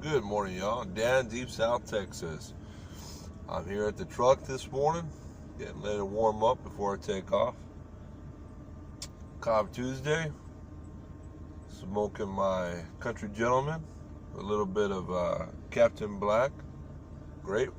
Good morning, y'all. Dan, Deep South Texas. I'm here at the truck this morning, getting ready to warm up before I take off. Cobb Tuesday, smoking my Country Gentleman, a little bit of Captain Black, grape.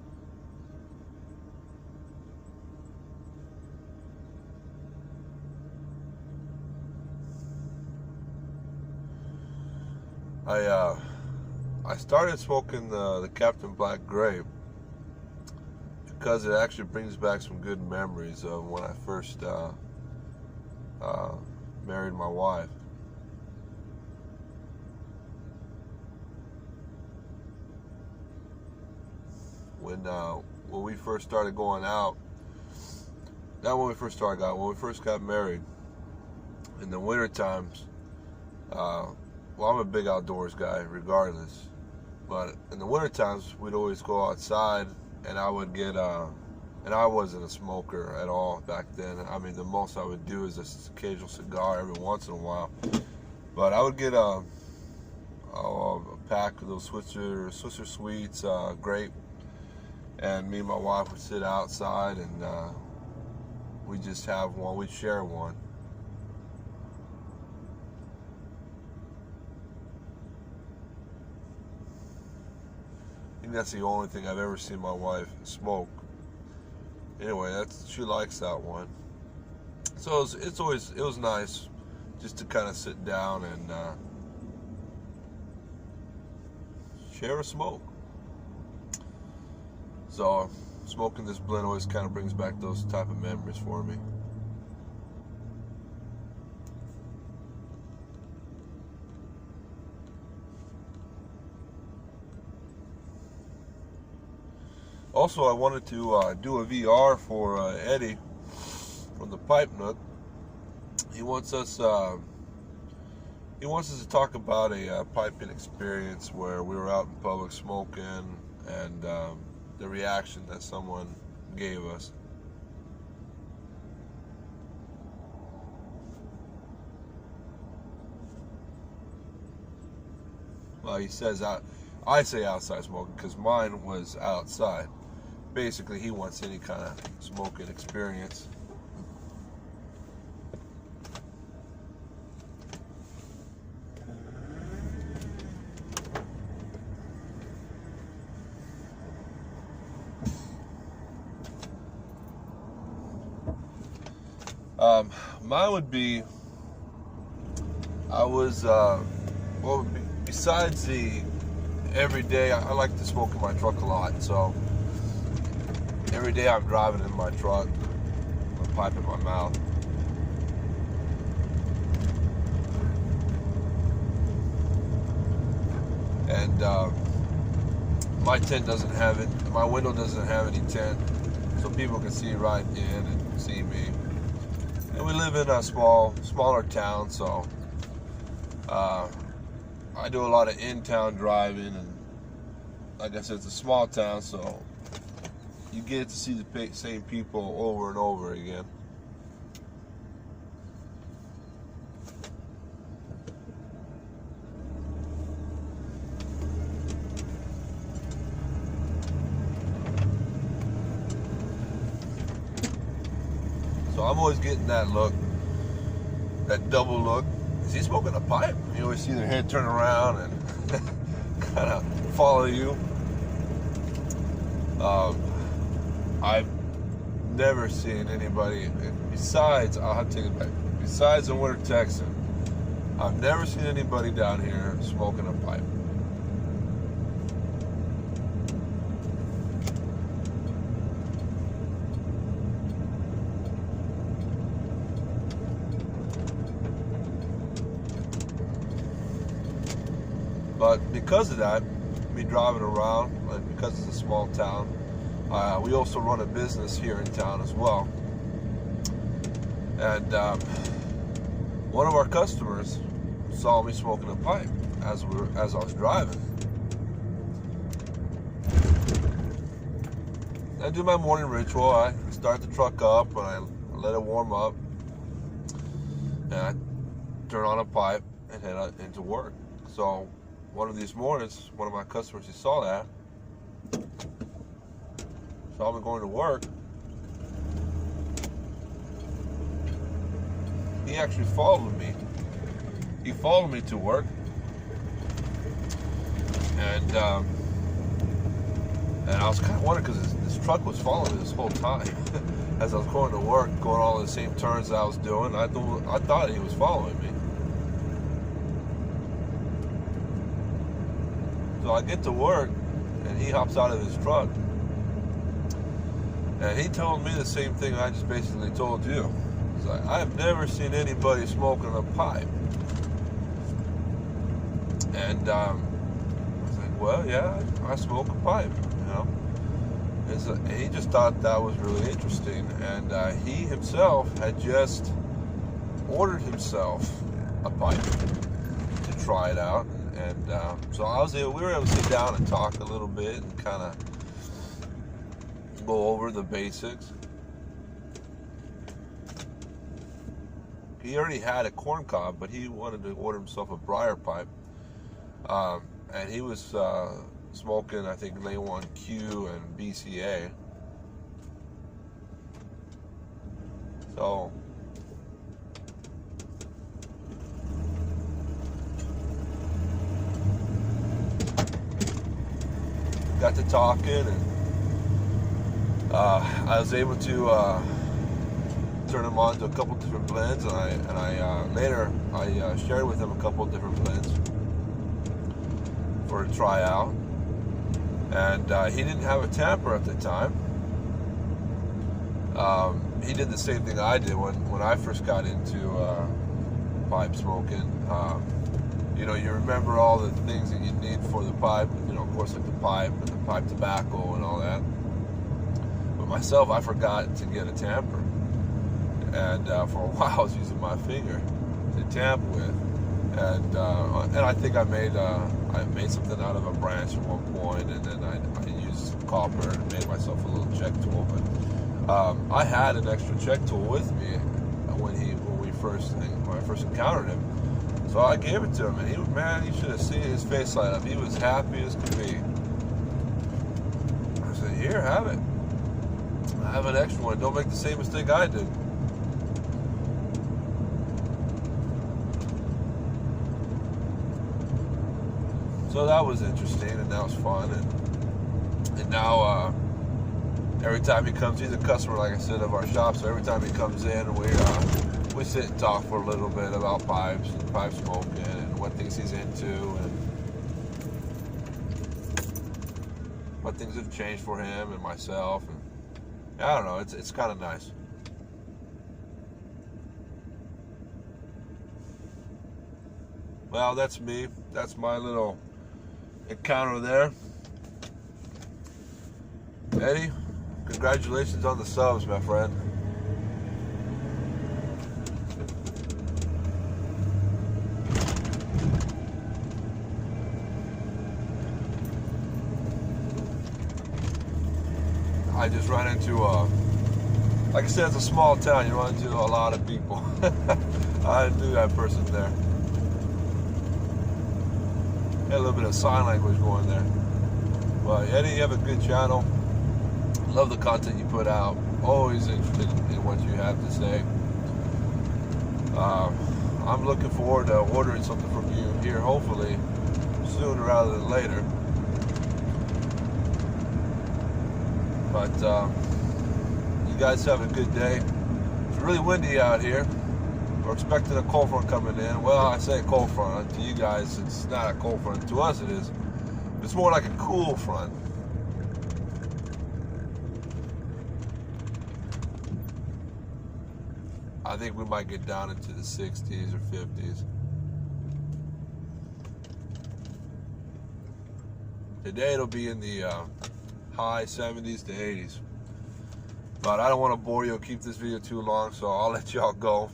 I started smoking the Captain Black grape because it actually brings back some good memories of when I first married my wife. When we first started going out, not when we first started out, when we first got married, in the winter times, well, I'm a big outdoors guy regardless, but in the winter times, we'd always go outside, and I would get, and I wasn't a smoker at all back then. I mean, the most I would do is this occasional cigar every once in a while, but I would get a pack of those Swisher Sweets, grape, and me and my wife would sit outside, and we'd just have one, we'd share one. I think that's the only thing I've ever seen my wife smoke. Anyway, she likes that one. So it was nice just to kind of sit down and share a smoke. So smoking this blend always kind of brings back those type of memories for me. Also, I wanted to do a VR for Eddie from the Pipe Nook. He wants us to talk about a piping experience where we were out in public smoking, and the reaction that someone gave us. Well, he says I say outside smoking because mine was outside. Basically, he wants any kind of smoking experience. Mine would be, besides the every day, I like to smoke in my truck a lot, so every day I'm driving in my truck, with a pipe in my mouth. And my tent doesn't have it, my window doesn't have any tent, so people can see right in and see me. And we live in a smaller town, so I do a lot of in-town driving, and like I said, it's a small town, so you get to see the same people over and over again. So I'm always getting that look, that double look. Is he smoking a pipe? You always see their head turn around and kind of follow you. I've never seen anybody, besides, I'll have to take it back, besides a winter Texan, I've never seen anybody down here smoking a pipe. But because of that, me driving around, and because it's a small town, we also run a business here in town as well. And one of our customers saw me smoking a pipe as I was driving. I do my morning ritual. I start the truck up and I let it warm up, and I turn on a pipe and head into work. So one of these mornings, one of my customers, he saw that, saw me going to work. He actually followed me. He followed me to work, and I was kind of wondering because this truck was following me this whole time as I was going to work, going all the same turns that I was doing. I thought he was following me. So I get to work, and he hops out of his truck, and he told me the same thing I just basically told you. He's like, I've never seen anybody smoking a pipe. And I was like, well, yeah, I smoke a pipe, you know. And he just thought that was really interesting. And he himself had just ordered himself a pipe to try it out. And so we were able to sit down and talk a little bit and kind of go over the basics. He already had a corn cob, but he wanted to order himself a briar pipe. And he was smoking, I think, Lane 1Q and BCA. So got to talking, and I was able to turn him on to a couple different blends, and I later shared with him a couple different blends for a try out. And he didn't have a tamper at the time. He did the same thing I did when I first got into pipe smoking. You know, you remember all the things that you need for the pipe, you know, of course, like the pipe and the pipe tobacco and all that. But myself, I forgot to get a tamper. And for a while, I was using my finger to tamp with. And I think I made something out of a branch at one point, and then I used copper and made myself a little check tool. But I had an extra check tool with me when I first encountered him. So I gave it to him, and you should have seen his face light up. He was happy as could be. I said, here, have it. I have an extra one. Don't make the same mistake I did. So that was interesting, and that was fun. And now, every time he comes, he's a customer, like I said, of our shop. So every time he comes in, we sit and talk for a little bit about pipes and pipe smoking and what things he's into and what things have changed for him and myself. And I don't know, it's kind of nice. Well, that's me. That's my little encounter there. Eddie, congratulations on the subs, my friend. I just ran into like I said, it's a small town. You run into a lot of people. I knew that person there. Had a little bit of sign language going there. But Eddie, you have a good channel. Love the content you put out. Always interested in what you have to say. I'm looking forward to ordering something from you here, hopefully sooner rather than later. But you guys have a good day. It's really windy out here. We're expecting a cold front coming in. Well, I say a cold front. To you guys, it's not a cold front. To us, it is. It's more like a cool front. I think we might get down into the 60s or 50s. Today it'll be in the high 70s to 80s. But I don't want to bore you or keep this video too long, so I'll let y'all go.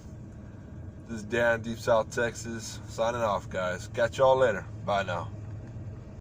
This is Dan, Deep South Texas, signing off, guys. Catch y'all later. Bye now.